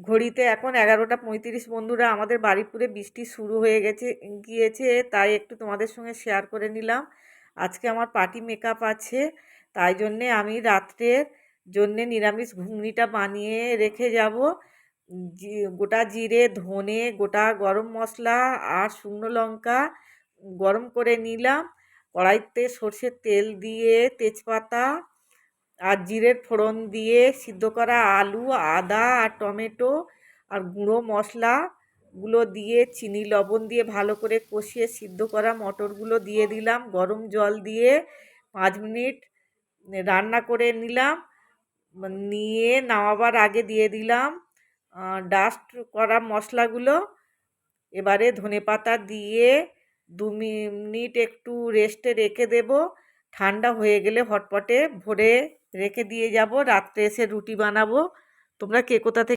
ঘড়িতে এখন 11টা 35 বন্ধুরা। আমাদের বারুইপুরে বৃষ্টি শুরু হয়ে গিয়েছে, তাই একটু তোমাদের সঙ্গে শেয়ার করে নিলাম। আজকে আমার পার্টি মেকআপ আছে, তাই জন্যে আমি রাত্রের জন্যে নিরামিষ ঘুগনিটা বানিয়ে রেখে যাব। গোটা জিরে, ধনে, গোটা গরম মশলা আর শুকনো লঙ্কা গরম করে নিলাম। কড়াইতে সর্ষের তেল দিয়ে তেজপাতা আর জিরের ফোড়ন দিয়ে সিদ্ধ করা আলু, আদা আর টমেটো আর গুঁড়ো মশলাগুলো দিয়ে চিনি লবণ দিয়ে ভালো করে কষিয়ে সিদ্ধ করা মটরগুলো দিয়ে দিলাম। গরম জল দিয়ে 5 মিনিট রান্না করে নিলাম। নিয়ে নামাবার আগে দিয়ে দিলাম ডাস্ট করা মশলাগুলো। এবারে ধনেপাতা দিয়ে 2 মিনিট একটু রেস্টে রেখে দেব। ঠান্ডা হয়ে গেলে হটপটে ভরে রেখে দিয়ে যাব। রাত্রে এসে রুটি বানাবো। তোমরা কে কোথা থেকে